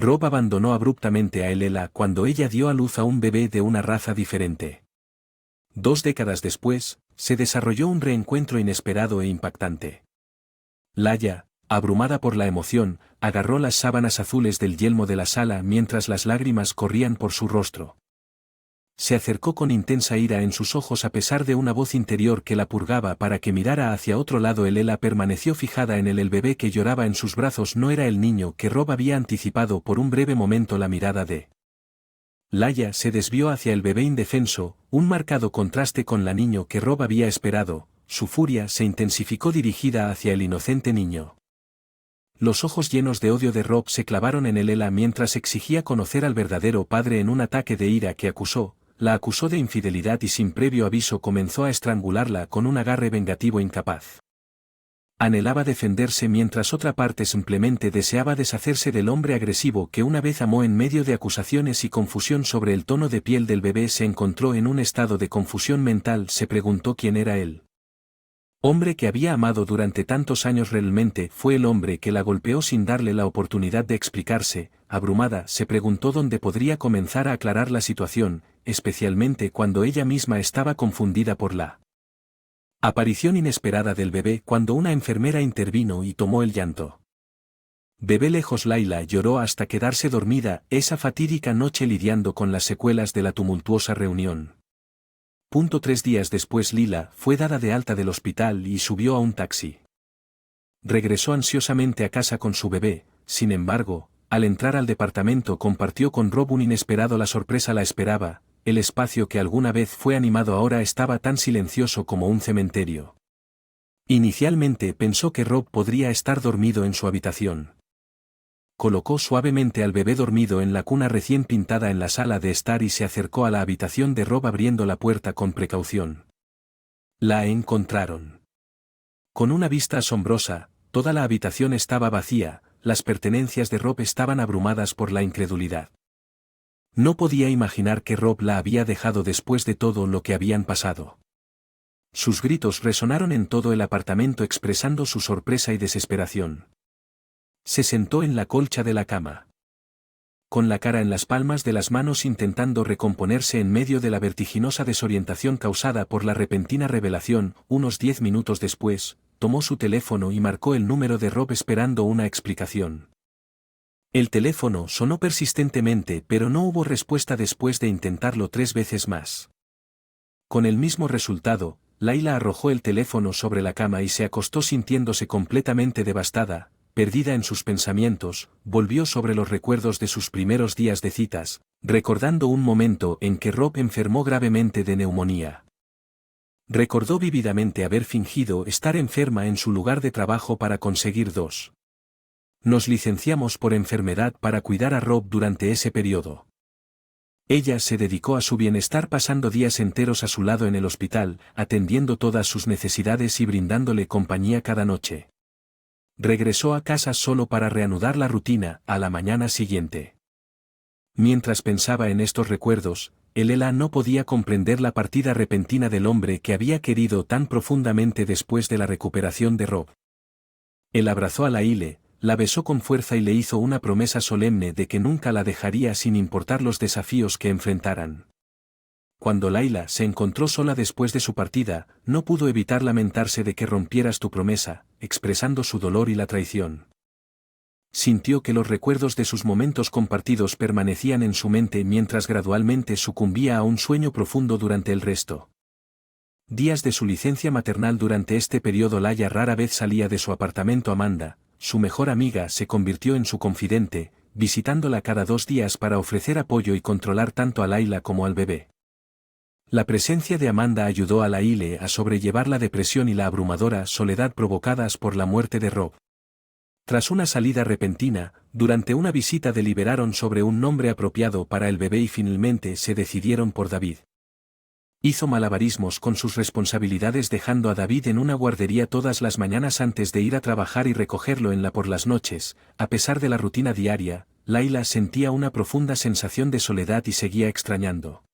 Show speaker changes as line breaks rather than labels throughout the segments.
Rob abandonó abruptamente a Elela cuando ella dio a luz a un bebé de una raza diferente. 2 décadas después, se desarrolló un reencuentro inesperado e impactante. Laia, abrumada por la emoción, agarró las sábanas azules del yelmo de la sala mientras las lágrimas corrían por su rostro. Se acercó con intensa ira en sus ojos a pesar de una voz interior que la purgaba para que mirara hacia otro lado. Elela permaneció fijada en él. El bebé que lloraba en sus brazos no era el niño que Rob había anticipado. Por un breve momento la mirada de Laia se desvió hacia el bebé indefenso, un marcado contraste con la niño que Rob había esperado. Su furia se intensificó dirigida hacia el inocente niño. Los ojos llenos de odio de Rob se clavaron en Elela mientras exigía conocer al verdadero padre en un ataque de ira que la acusó de infidelidad y sin previo aviso comenzó a estrangularla con un agarre vengativo incapaz. Anhelaba defenderse mientras otra parte simplemente deseaba deshacerse del hombre agresivo que una vez amó. En medio de acusaciones y confusión sobre el tono de piel del bebé se encontró en un estado de confusión mental. Se preguntó quién era él. Hombre que había amado durante tantos años. Realmente fue el hombre que la golpeó sin darle la oportunidad de explicarse. Abrumada, se preguntó dónde podría comenzar a aclarar la situación, especialmente cuando ella misma estaba confundida por la aparición inesperada del bebé. Cuando una enfermera intervino y tomó el llanto. Bebé lejos. Layla lloró hasta quedarse dormida esa fatídica noche lidiando con las secuelas de la tumultuosa reunión. 3 días después Lila fue dada de alta del hospital y subió a un taxi. Regresó ansiosamente a casa con su bebé. Sin embargo, al entrar al departamento compartió con Rob un inesperado. La sorpresa la esperaba. El espacio que alguna vez fue animado ahora estaba tan silencioso como un cementerio. Inicialmente pensó que Rob podría estar dormido en su habitación. Colocó suavemente al bebé dormido en la cuna recién pintada en la sala de estar y se acercó a la habitación de Rob abriendo la puerta con precaución. La encontraron. Con una vista asombrosa, toda la habitación estaba vacía. Las pertenencias de Rob estaban abrumadas por la incredulidad. No podía imaginar que Rob la había dejado después de todo lo que habían pasado. Sus gritos resonaron en todo el apartamento expresando su sorpresa y desesperación. Se sentó en la colcha de la cama. Con la cara en las palmas de las manos intentando recomponerse en medio de la vertiginosa desorientación causada por la repentina revelación. Unos 10 minutos después, tomó su teléfono y marcó el número de Rob esperando una explicación. El teléfono sonó persistentemente pero no hubo respuesta después de intentarlo 3 veces más. Con el mismo resultado, Layla arrojó el teléfono sobre la cama y se acostó sintiéndose completamente devastada. Perdida en sus pensamientos, volvió sobre los recuerdos de sus primeros días de citas, recordando un momento en que Rob enfermó gravemente de neumonía. Recordó vívidamente haber fingido estar enferma en su lugar de trabajo para conseguir 2. Nos licenciamos por enfermedad para cuidar a Rob durante ese periodo. Ella se dedicó a su bienestar pasando días enteros a su lado en el hospital, atendiendo todas sus necesidades y brindándole compañía cada noche. Regresó a casa solo para reanudar la rutina a la mañana siguiente. Mientras pensaba en estos recuerdos, Elela no podía comprender la partida repentina del hombre que había querido tan profundamente después de la recuperación de Rob. Él abrazó a Laile, la besó con fuerza y le hizo una promesa solemne de que nunca la dejaría sin importar los desafíos que enfrentaran. Cuando Layla se encontró sola después de su partida, no pudo evitar lamentarse de que rompieras tu promesa, expresando su dolor y la traición. Sintió que los recuerdos de sus momentos compartidos permanecían en su mente mientras gradualmente sucumbía a un sueño profundo durante el resto. Días de su licencia maternal. Durante este periodo Laia rara vez salía de su apartamento. Amanda, su mejor amiga, se convirtió en su confidente, visitándola cada 2 días para ofrecer apoyo y controlar tanto a Layla como al bebé. La presencia de Amanda ayudó a Laile a sobrellevar la depresión y la abrumadora soledad provocadas por la muerte de Rob. Tras una salida repentina, durante una visita deliberaron sobre un nombre apropiado para el bebé y finalmente se decidieron por David. Hizo malabarismos con sus responsabilidades dejando a David en una guardería todas las mañanas antes de ir a trabajar y recogerlo por las noches. A pesar de la rutina diaria, Layla sentía una profunda sensación de soledad y seguía extrañando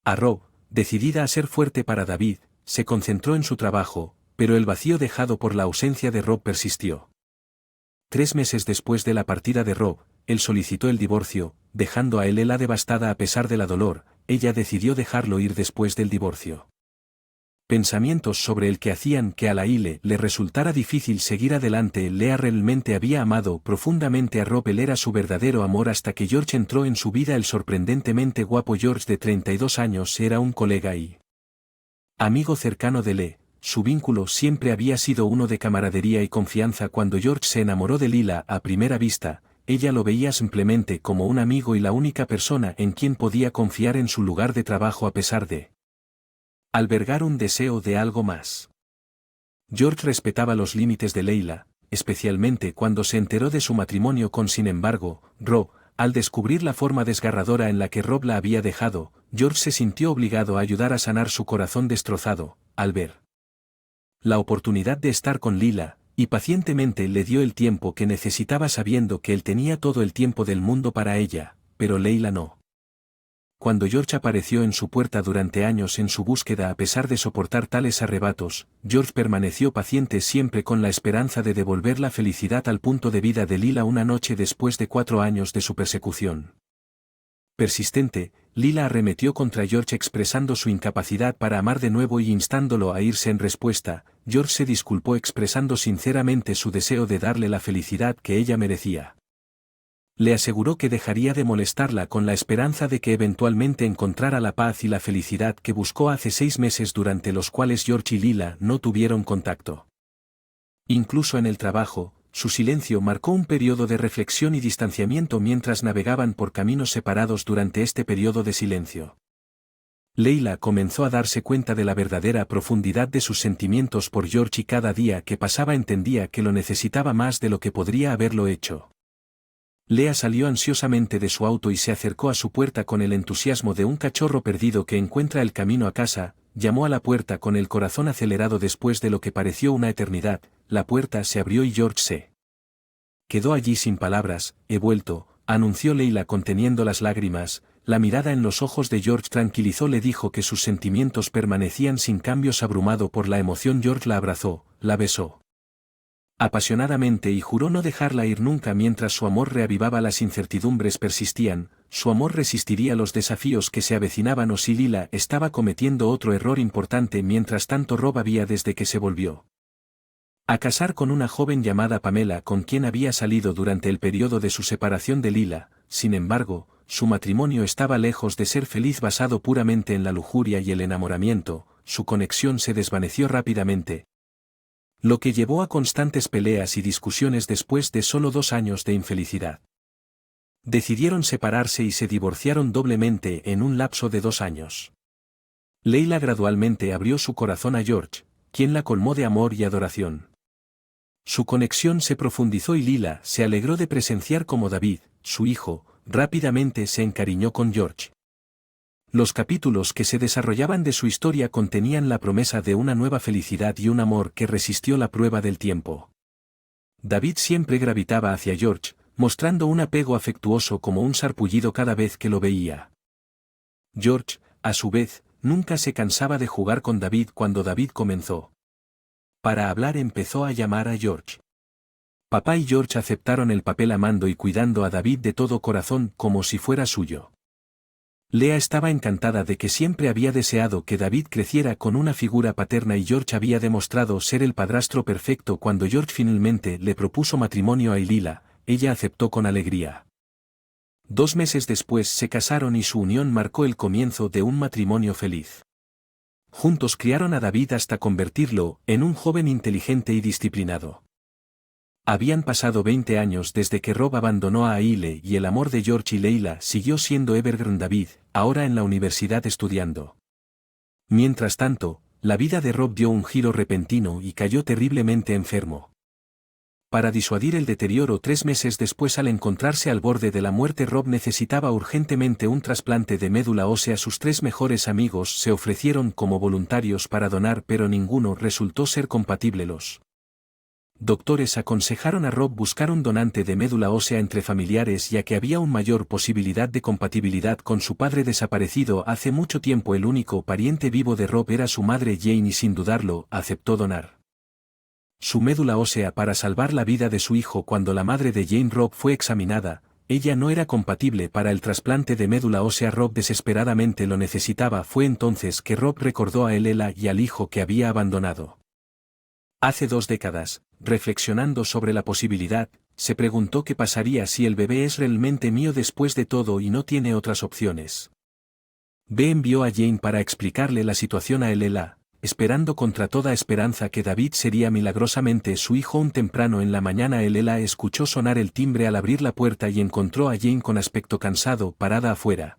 a Rob. Decidida a ser fuerte para David, se concentró en su trabajo, pero el vacío dejado por la ausencia de Rob persistió. 3 meses después de la partida de Rob, él solicitó el divorcio, dejando a Elela devastada a pesar de la dolor. Ella decidió dejarlo ir después del divorcio. Pensamientos sobre el que hacían que a la Ile le resultara difícil seguir adelante. Lea realmente había amado profundamente a Rob. Él era su verdadero amor hasta que George entró en su vida. El sorprendentemente guapo George de 32 años era un colega y amigo cercano de Lee. Su vínculo siempre había sido uno de camaradería y confianza. Cuando George se enamoró de Lila a primera vista, ella lo veía simplemente como un amigo y la única persona en quien podía confiar en su lugar de trabajo a pesar de albergar un deseo de algo más. George respetaba los límites de Leila, especialmente cuando se enteró de su matrimonio con sin embargo, Rob. Al descubrir la forma desgarradora en la que Rob la había dejado, George se sintió obligado a ayudar a sanar su corazón destrozado, al ver la oportunidad de estar con Lila, y pacientemente le dio el tiempo que necesitaba sabiendo que él tenía todo el tiempo del mundo para ella, pero Leila no. Cuando George apareció en su puerta durante años en su búsqueda a pesar de soportar tales arrebatos, George permaneció paciente siempre con la esperanza de devolver la felicidad al punto de vida de Lila. Una noche después de 4 años de su persecución persistente, Lila arremetió contra George expresando su incapacidad para amar de nuevo y instándolo a irse. En respuesta, George se disculpó expresando sinceramente su deseo de darle la felicidad que ella merecía. Le aseguró que dejaría de molestarla con la esperanza de que eventualmente encontrara la paz y la felicidad que buscó hace 6 meses durante los cuales George y Lila no tuvieron contacto. Incluso en el trabajo, su silencio marcó un periodo de reflexión y distanciamiento mientras navegaban por caminos separados. Durante este periodo de silencio, Leila comenzó a darse cuenta de la verdadera profundidad de sus sentimientos por George y cada día que pasaba entendía que lo necesitaba más de lo que podría haberlo hecho. Lea salió ansiosamente de su auto y se acercó a su puerta con el entusiasmo de un cachorro perdido que encuentra el camino a casa. Llamó a la puerta con el corazón acelerado. Después de lo que pareció una eternidad, la puerta se abrió y George se quedó allí sin palabras. He vuelto, anunció Leila conteniendo las lágrimas. La mirada en los ojos de George tranquilizó. Le dijo que sus sentimientos permanecían sin cambios. Abrumado por la emoción, George la abrazó, la besó apasionadamente y juró no dejarla ir nunca. Mientras su amor reavivaba, las incertidumbres persistían. Su amor resistiría los desafíos que se avecinaban o si Lila estaba cometiendo otro error importante. Mientras tanto, Rob había desde que se volvió a casar con una joven llamada Pamela con quien había salido durante el periodo de su separación de Lila. Sin embargo, su matrimonio estaba lejos de ser feliz. Basado puramente en la lujuria y el enamoramiento, su conexión se desvaneció rápidamente, lo que llevó a constantes peleas y discusiones. Después de solo 2 años de infelicidad, decidieron separarse y se divorciaron doblemente en un lapso de 2 años. Leila gradualmente abrió su corazón a George, quien la colmó de amor y adoración. Su conexión se profundizó y Lila se alegró de presenciar cómo David, su hijo, rápidamente se encariñó con George. Los capítulos que se desarrollaban de su historia contenían la promesa de una nueva felicidad y un amor que resistió la prueba del tiempo. David siempre gravitaba hacia George, mostrando un apego afectuoso como un sarpullido cada vez que lo veía. George, a su vez, nunca se cansaba de jugar con David. Cuando David comenzó para hablar, empezó a llamar a George papá y George aceptaron el papel amando y cuidando a David de todo corazón como si fuera suyo. Lea estaba encantada de que siempre había deseado que David creciera con una figura paterna y George había demostrado ser el padrastro perfecto. Cuando George finalmente le propuso matrimonio a Lila, ella aceptó con alegría. 2 meses después se casaron y su unión marcó el comienzo de un matrimonio feliz. Juntos criaron a David hasta convertirlo en un joven inteligente y disciplinado. Habían pasado 20 años desde que Rob abandonó a Aile y el amor de George y Leila siguió siendo evergreen. David, ahora en la universidad estudiando. Mientras tanto, la vida de Rob dio un giro repentino y cayó terriblemente enfermo. Para disuadir el deterioro 3 meses después, al encontrarse al borde de la muerte, Rob necesitaba urgentemente un trasplante de médula ósea. Sus 3 mejores amigos se ofrecieron como voluntarios para donar, pero ninguno resultó ser compatible. Los doctores aconsejaron a Rob buscar un donante de médula ósea entre familiares, ya que había una mayor posibilidad de compatibilidad con su padre desaparecido hace mucho tiempo. El único pariente vivo de Rob era su madre Jane y sin dudarlo, aceptó donar su médula ósea para salvar la vida de su hijo. Cuando la madre de Jane Rob fue examinada, ella no era compatible para el trasplante de médula ósea. Rob desesperadamente lo necesitaba. Fue entonces que Rob recordó a Elela y al hijo que había abandonado. Hace 2 décadas, reflexionando sobre la posibilidad, se preguntó qué pasaría si el bebé es realmente mío después de todo y no tiene otras opciones. B envió a Jane para explicarle la situación a Elela, esperando contra toda esperanza que David sería milagrosamente su hijo. Un temprano en la mañana Elela escuchó sonar el timbre al abrir la puerta y encontró a Jane con aspecto cansado parada afuera.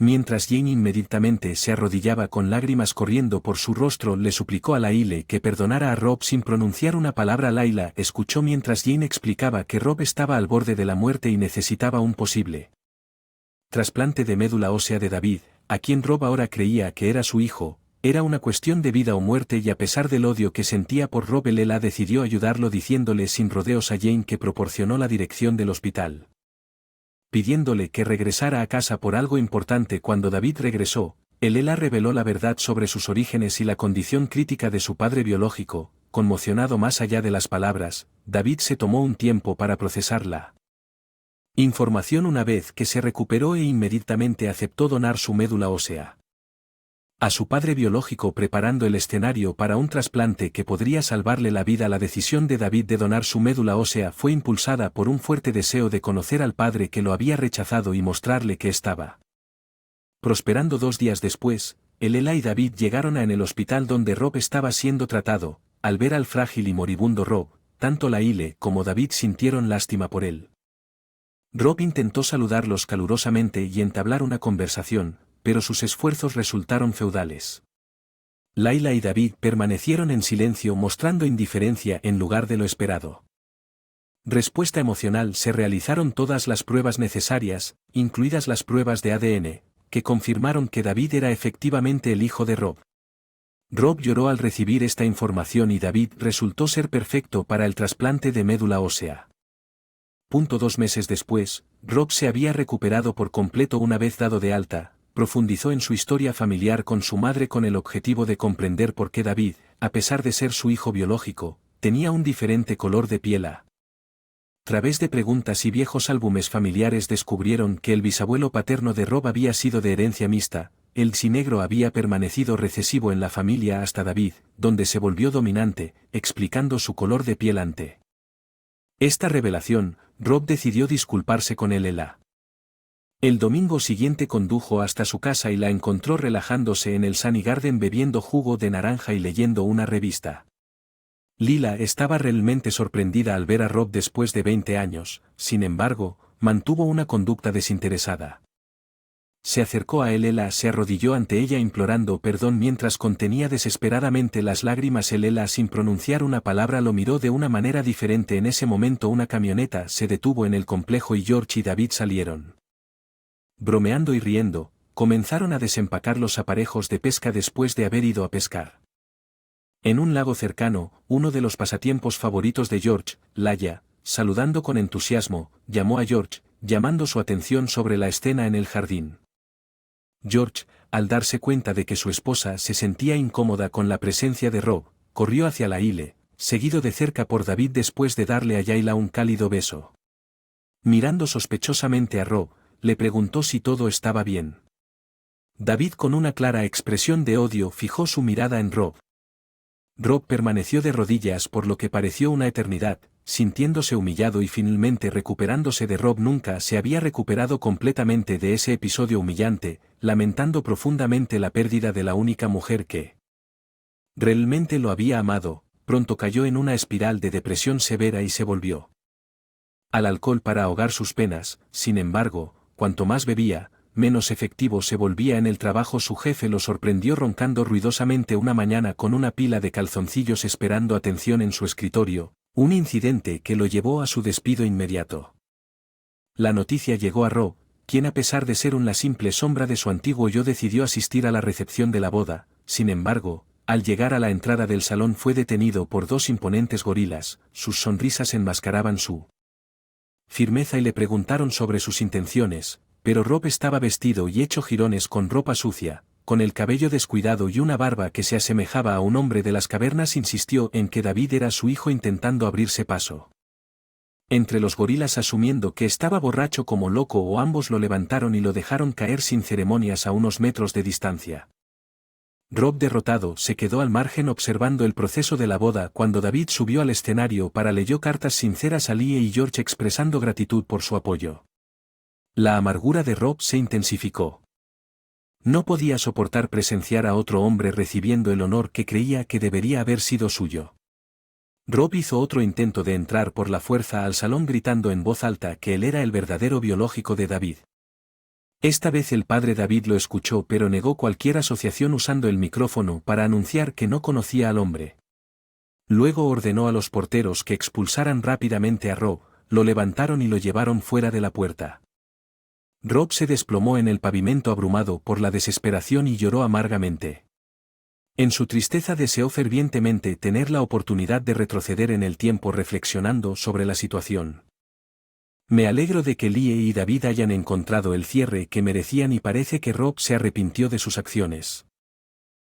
Mientras Jane inmediatamente se arrodillaba con lágrimas corriendo por su rostro, le suplicó a Laila que perdonara a Rob sin pronunciar una palabra. Laila escuchó mientras Jane explicaba que Rob estaba al borde de la muerte y necesitaba un posible trasplante de médula ósea de David, a quien Rob ahora creía que era su hijo. Era una cuestión de vida o muerte y a pesar del odio que sentía por Rob, Elela decidió ayudarlo diciéndole sin rodeos a Jane que proporcionó la dirección del hospital. Pidiéndole que regresara a casa por algo importante. Cuando David regresó, Elela reveló la verdad sobre sus orígenes y la condición crítica de su padre biológico. Conmocionado más allá de las palabras, David se tomó un tiempo para procesarla información. Una vez que se recuperó inmediatamente aceptó donar su médula ósea a su padre biológico, preparando el escenario para un trasplante que podría salvarle la vida. La decisión de David de donar su médula ósea fue impulsada por un fuerte deseo de conocer al padre que lo había rechazado y mostrarle que estaba prosperando. 2 días después, Elela y David llegaron en el hospital donde Rob estaba siendo tratado. Al ver al frágil y moribundo Rob, tanto Laila como David sintieron lástima por él. Rob intentó saludarlos calurosamente y entablar una conversación, pero sus esfuerzos resultaron feudales. Laila y David permanecieron en silencio, mostrando indiferencia en lugar de lo esperado. Respuesta emocional. Se realizaron todas las pruebas necesarias, incluidas las pruebas de ADN, que confirmaron que David era efectivamente el hijo de Rob. Rob lloró al recibir esta información y David resultó ser perfecto para el trasplante de médula ósea. 2 meses después, Rob se había recuperado por completo. Una vez dado de alta, profundizó en su historia familiar con su madre con el objetivo de comprender por qué David, a pesar de ser su hijo biológico, tenía un diferente color de piel. A través de preguntas y viejos álbumes familiares descubrieron que el bisabuelo paterno de Rob había sido de herencia mixta. El negro había permanecido recesivo en la familia hasta David, donde se volvió dominante, explicando su color de piel. Ante esta revelación, Rob decidió disculparse con Elela. El domingo siguiente condujo hasta su casa y la encontró relajándose en el Sunny Garden bebiendo jugo de naranja y leyendo una revista. Lila estaba realmente sorprendida al ver a Rob después de 20 años, sin embargo, mantuvo una conducta desinteresada. Se acercó a Elela, se arrodilló ante ella implorando perdón mientras contenía desesperadamente las lágrimas. Elela, sin pronunciar una palabra, lo miró de una manera diferente. En ese momento una camioneta se detuvo en el complejo y George y David salieron. Bromeando y riendo, comenzaron a desempacar los aparejos de pesca después de haber ido a pescar. En un lago cercano, uno de los pasatiempos favoritos de George, Laia, saludando con entusiasmo, llamó a George, llamando su atención sobre la escena en el jardín. George, al darse cuenta de que su esposa se sentía incómoda con la presencia de Rob, corrió hacia Laila, seguido de cerca por David después de darle a Laila un cálido beso. Mirando sospechosamente a Rob, le preguntó si todo estaba bien. David, con una clara expresión de odio, fijó su mirada en Rob. Rob permaneció de rodillas por lo que pareció una eternidad, sintiéndose humillado y finalmente recuperándose de Rob. Nunca se había recuperado completamente de ese episodio humillante, lamentando profundamente la pérdida de la única mujer que realmente lo había amado. Pronto cayó en una espiral de depresión severa y se volvió al alcohol para ahogar sus penas. Sin embargo, cuanto más bebía, menos efectivo se volvía en el trabajo. Su jefe lo sorprendió roncando ruidosamente una mañana con una pila de calzoncillos esperando atención en su escritorio, un incidente que lo llevó a su despido inmediato. La noticia llegó a Rob, quien a pesar de ser una simple sombra de su antiguo yo decidió asistir a la recepción de la boda. Sin embargo, al llegar a la entrada del salón fue detenido por 2 imponentes gorilas. Sus sonrisas enmascaraban su firmeza y le preguntaron sobre sus intenciones, pero Rob estaba vestido y hecho jirones con ropa sucia, con el cabello descuidado y una barba que se asemejaba a un hombre de las cavernas. Insistió en que David era su hijo intentando abrirse paso entre los gorilas asumiendo que estaba borracho como loco o ambos lo levantaron y lo dejaron caer sin ceremonias a unos metros de distancia. Rob derrotado se quedó al margen observando el proceso de la boda cuando David subió al escenario para leyó cartas sinceras a Lee y George expresando gratitud por su apoyo. La amargura de Rob se intensificó. No podía soportar presenciar a otro hombre recibiendo el honor que creía que debería haber sido suyo. Rob hizo otro intento de entrar por la fuerza al salón gritando en voz alta que él era el verdadero biológico de David. Esta vez el padre David lo escuchó pero negó cualquier asociación usando el micrófono para anunciar que no conocía al hombre. Luego ordenó a los porteros que expulsaran rápidamente a Rob, lo levantaron y lo llevaron fuera de la puerta. Rob se desplomó en el pavimento abrumado por la desesperación y lloró amargamente. En su tristeza deseó fervientemente tener la oportunidad de retroceder en el tiempo reflexionando sobre la situación. Me alegro de que Lee y David hayan encontrado el cierre que merecían y parece que Rob se arrepintió de sus acciones.